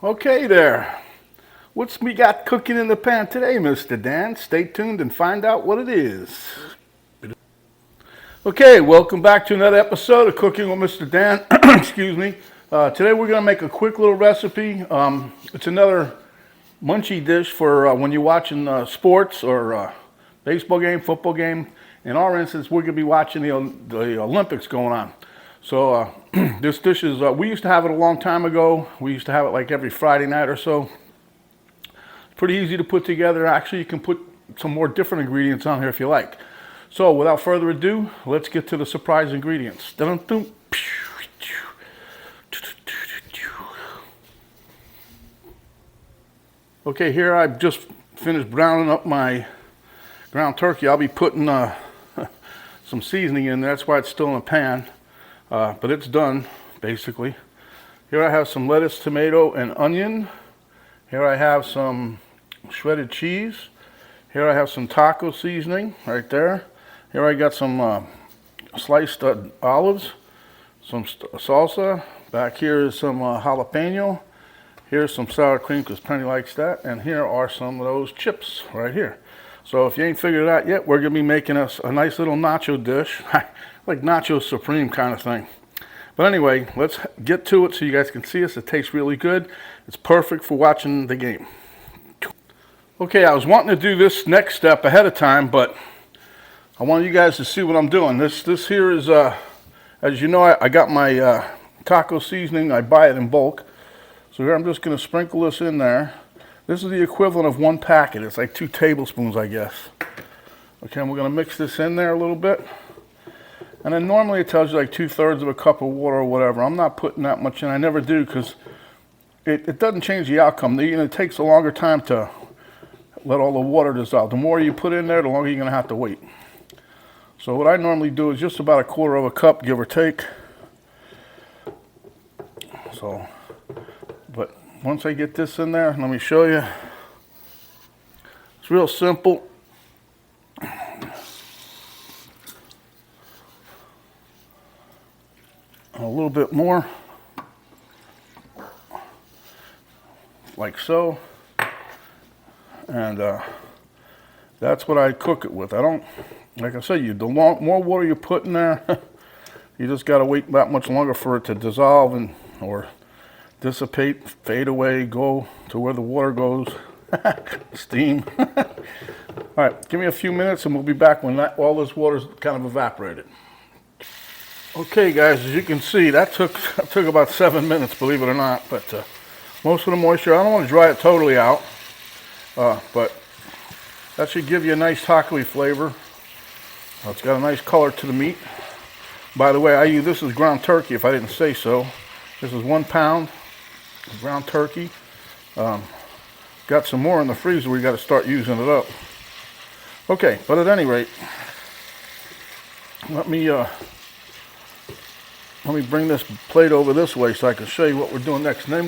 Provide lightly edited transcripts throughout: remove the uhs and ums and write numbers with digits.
Okay there. What's we got cooking in the pan today, Mr. Dan? Stay tuned and find out what it is. Okay, welcome back to another episode of Cooking with Mr. Dan. Excuse me. Today we're going to make a quick little recipe. It's another munchie dish for when you're watching sports or baseball game, football game. In our instance, we're going to be watching the Olympics going on. So this dish is, we used to have it a long time ago. We used to have it like every Friday night or so. It's pretty easy to put together. Actually, you can put some more different ingredients on here if you like. So without further ado, let's get to the surprise ingredients. Okay, here I've just finished browning up my ground turkey. I'll be putting some seasoning in there. That's why it's still in a pan. But it's done, basically. Here I have some lettuce, tomato, and onion. Here I have some shredded cheese. Here I have some taco seasoning right there. Here I got some sliced olives, some salsa. Back here is some jalapeno. Here's some sour cream because Penny likes that. And here are some of those chips right here. So if you ain't figured it out yet, we're going to be making us a nice little nacho dish. Like Nacho Supreme kind of thing. But anyway, let's get to it so you guys can see us. It tastes really good. It's perfect for watching the game. Okay, I was wanting to do this next step ahead of time, but I want you guys to see what I'm doing. This here is, as you know, I got my taco seasoning. I buy it in bulk. So here I'm just going to sprinkle this in there. This is the equivalent of one packet. It's like 2 tablespoons, I guess. Okay, and we're going to mix this in there a little bit. And then normally it tells you like 2/3 of a cup of water or whatever. I'm not putting that much in. I never do because it doesn't change the outcome. It takes a longer time to let all the water dissolve. The more you put in there, the longer you're going to have to wait. So what I normally do is just about 1/4 of a cup, give or take. So, but once I get this in there, let me show you. It's real simple. A little bit more, like so, and that's what I cook it with. I don't, like I said, the more water you put in there, you just got to wait that much longer for it to dissolve and or dissipate, fade away, go to where the water goes, steam. All right, give me a few minutes and we'll be back when all this water's kind of evaporated. Okay guys, as you can see, that took about 7 minutes, believe it or not, but most of the moisture, I don't want to dry it totally out, but that should give you a nice taco-y flavor. It's got a nice color to the meat. By the way, this is ground turkey, if I didn't say so. This is 1 pound of ground turkey. Got some more in the freezer, we got to start using it up. Okay, but at any rate, let me bring this plate over this way so I can show you what we're doing next. And then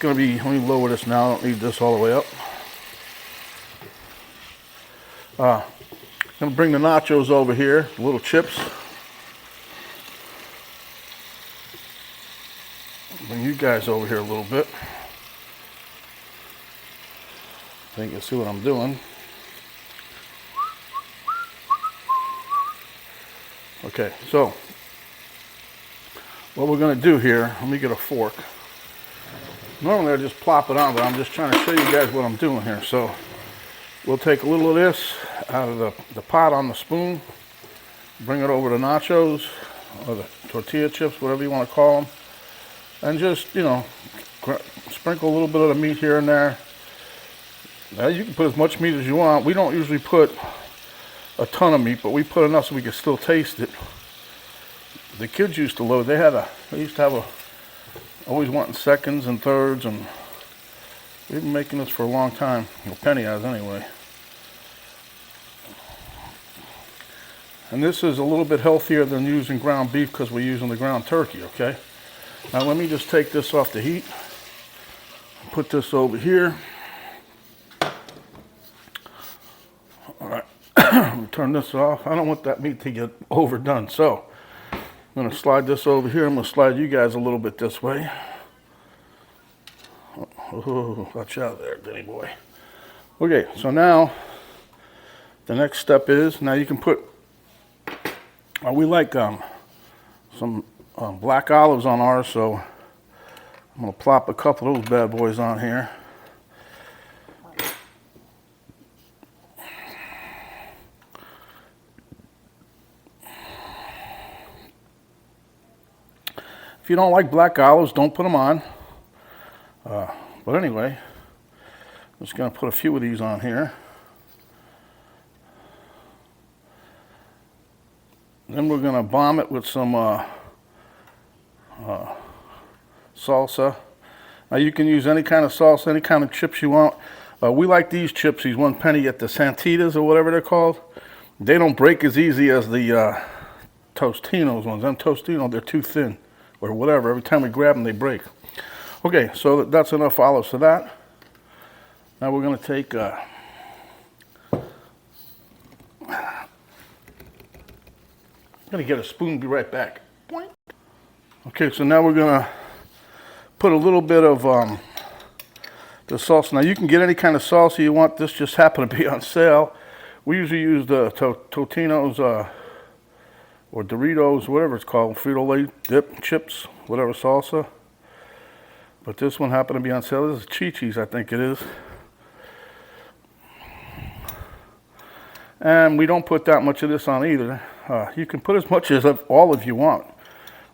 let me lower this now. I don't need this all the way up. I'm going to bring the nachos over here, the little chips. Bring you guys over here a little bit. I think you'll see what I'm doing. Okay, so what we're going to do here, let me get a fork. Normally I just plop it on, but I'm just trying to show you guys what I'm doing here. So we'll take a little of this out of the pot on the spoon, bring it over to nachos, or the tortilla chips, whatever you want to call them, and just, sprinkle a little bit of the meat here and there. Now you can put as much meat as you want. We don't usually put a ton of meat, but we put enough so we can still taste it. The kids used to load. They used to have always wanting seconds and thirds, and we've been making this for a long time. Well, Penny has anyway. And this is a little bit healthier than using ground beef because we're using the ground turkey. Okay. Now let me just take this off the heat. Put this over here. All right. Turn this off. I don't want that meat to get overdone, so I'm going to slide this over here. I'm going to slide you guys a little bit this way. Oh, watch out there, Denny boy. Okay, so now the next step is, now you can put, we like some black olives on ours, so I'm going to plop a couple of those bad boys on here. If you don't like black olives, don't put them on. But anyway, I'm just going to put a few of these on here. Then we're going to bomb it with some salsa. Now you can use any kind of salsa, any kind of chips you want. We like these chips, these 1 penny at the Santitas or whatever they're called. They don't break as easy as the Tostinos ones. Them Tostinos, they're too thin or whatever. Every time we grab them, they break. Okay, so that's enough olives for that. Now we're going to take I'm going to get a spoon, be right back. Okay, so now we're going to put a little bit of the salsa. Now you can get any kind of salsa you want. This just happened to be on sale. We usually use the Totinos or Doritos, whatever it's called, Frito-Lay dip, chips, whatever salsa. But this one happened to be on sale. This is Chi-Chi's, I think it is. And we don't put that much of this on either. You can put as much as all of you want.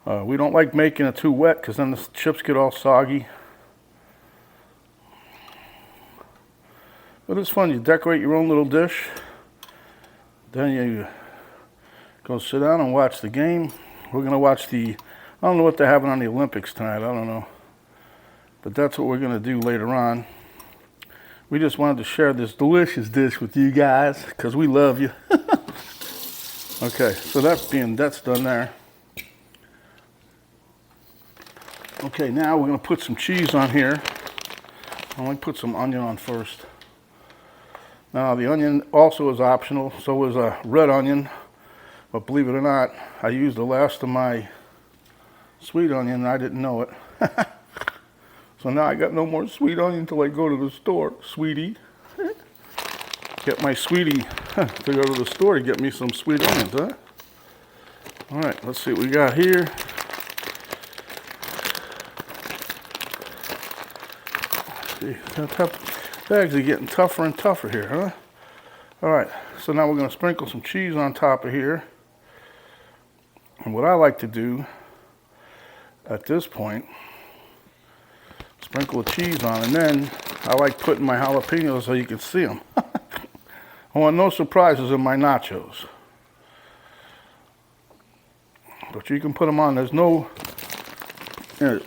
We don't like making it too wet because then the chips get all soggy. But it's fun. You decorate your own little dish. Then you go sit down and watch the game. We're going to watch I don't know what they're having on the Olympics tonight. I don't know. But that's what we're going to do later on. We just wanted to share this delicious dish with you guys because we love you. Okay, so that's done there. Okay, now we're going to put some cheese on here. I'm going to put some onion on first. Now the onion also is optional, so is a red onion. But believe it or not, I used the last of my sweet onion and I didn't know it. So now I got no more sweet onion until I go to the store, sweetie. Get my sweetie to go to the store to get me some sweet onions, huh? All right, let's see what we got here. Let's see, bags are getting tougher and tougher here, huh? All right, so now we're gonna sprinkle some cheese on top of here. And what I like to do at this point, sprinkle the cheese on, and then I like putting my jalapenos so you can see them. I want no surprises in my nachos. But you can put them on. There's no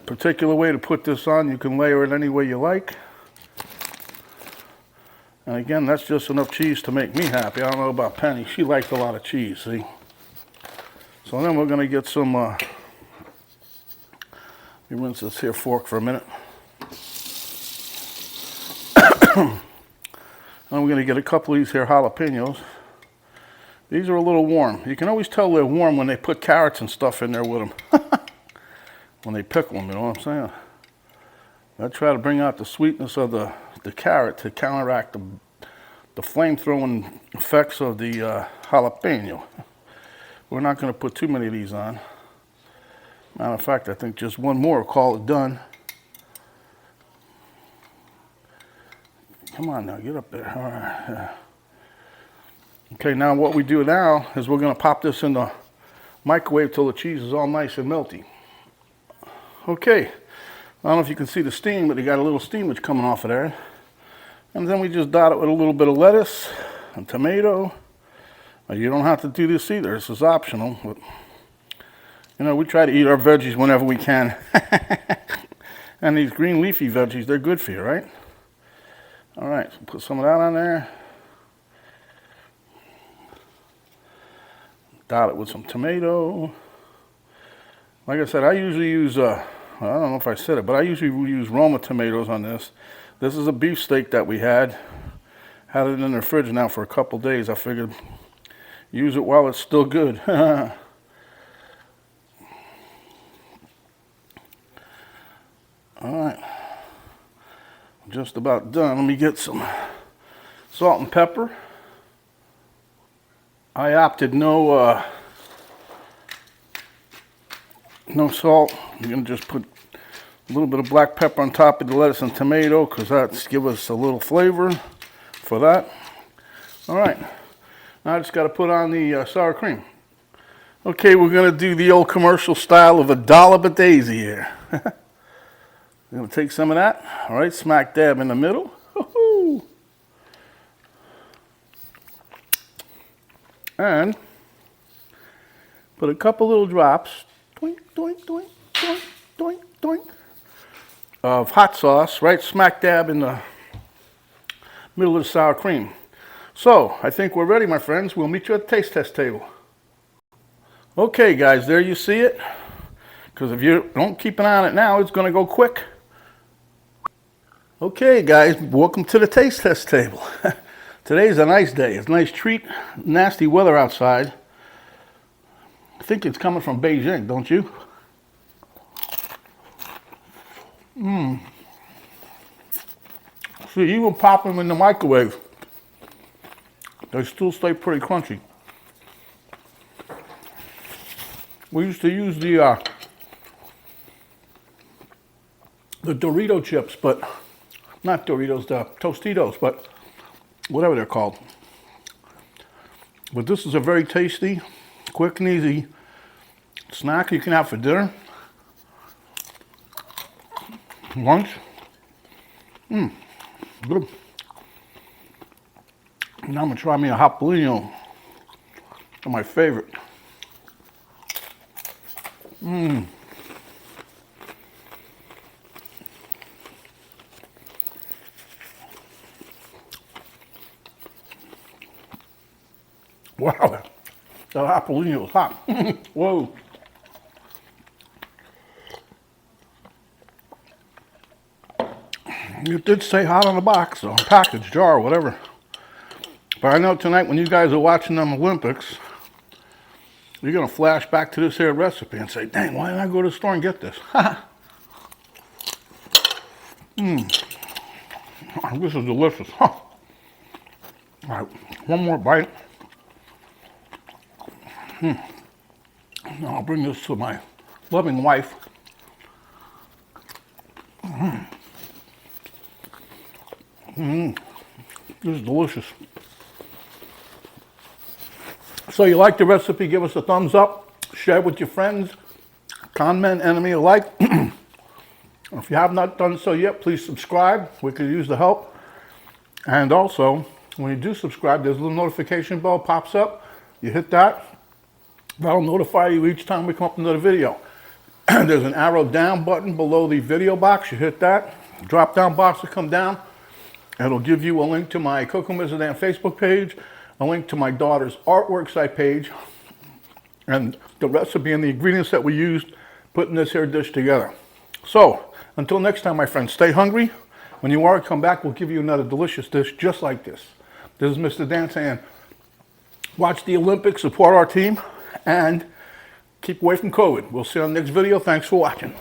particular way to put this on. You can layer it any way you like. And again, that's just enough cheese to make me happy. I don't know about Penny. She likes a lot of cheese, see? So then we're going to get some, let me rinse this here fork for a minute. And we're going to get a couple of these here jalapenos. These are a little warm. You can always tell they're warm when they put carrots and stuff in there with them. When they pickle them, you know what I'm saying? I try to bring out the sweetness of the carrot to counteract the flame-throwing effects of the jalapeno. We're not going to put too many of these on. Matter of fact, I think just one more will call it done. Come on now, get up there. All right. Yeah. Okay, now what we do now is we're going to pop this in the microwave till the cheese is all nice and melty. Okay, I don't know if you can see the steam, but they got a little steamage coming off of there. And then we just dot it with a little bit of lettuce and tomato. Now, you don't have to do this either. This is optional. But, you know, we try to eat our veggies whenever we can. And these green leafy veggies, they're good for you, right? All right, so put some of that on there. Dot it with some tomato. Like I said, I usually use, I don't know if I said it, but I usually use Roma tomatoes on this. This is a beef steak that we had. Had it in the fridge now for a couple days. I figured use it while it's still good. All right. Just about done. Let me get some salt and pepper. I opted no salt. I'm gonna just put a little bit of black pepper on top of the lettuce and tomato because that's give us a little flavor for that. All right, now I just got to put on the sour cream. Okay, we're gonna do the old commercial style of a dollop of daisy here. I'm gonna take some of that. All right, smack dab in the middle. Woo-hoo. And put a couple little drops, doink, doink, doink, doink, doink, doink, of hot sauce, right smack dab in the middle of the sour cream. So, I think we're ready, my friends. We'll meet you at the taste test table. Okay, guys, there you see it. Because if you don't keep an eye on it now, it's going to go quick. Okay, guys, welcome to the taste test table. Today's a nice day. It's a nice treat. Nasty weather outside. I think it's coming from Beijing, don't you? See, even pop them in the microwave, they still stay pretty crunchy. We used to use the Dorito chips, but not Doritos, the Tostitos, but whatever they're called. But this is a very tasty, quick and easy snack you can have for dinner, lunch. Good. Now I'm gonna try me a jalapeno. They're my favorite. Wow, that jalapeno is hot. Whoa. It did say hot on the box, or package, jar, whatever. But I know tonight when you guys are watching them Olympics, you're going to flash back to this here recipe and say, dang, why didn't I go to the store and get this? This is delicious. All right, one more bite. Now I'll bring this to my loving wife. This is delicious. So you like the recipe, give us a thumbs up, share with your friends, comment, enemy alike. If you have not done so yet, please subscribe. We could use the help. And also, when you do subscribe, there's a little notification bell pops up. You hit that. That'll notify you each time we come up with another video. There's an arrow down button below the video box. You hit that. Drop down box will come down. It'll give you a link to my Cooking with Dan Facebook page, a link to my daughter's artwork site page, and the recipe and the ingredients that we used putting this here dish together. So, until next time, my friends, stay hungry. When you are, come back. We'll give you another delicious dish just like this. This is Mr. Dan saying, watch the Olympics, support our team, and keep away from COVID. We'll see you on the next video. Thanks for watching.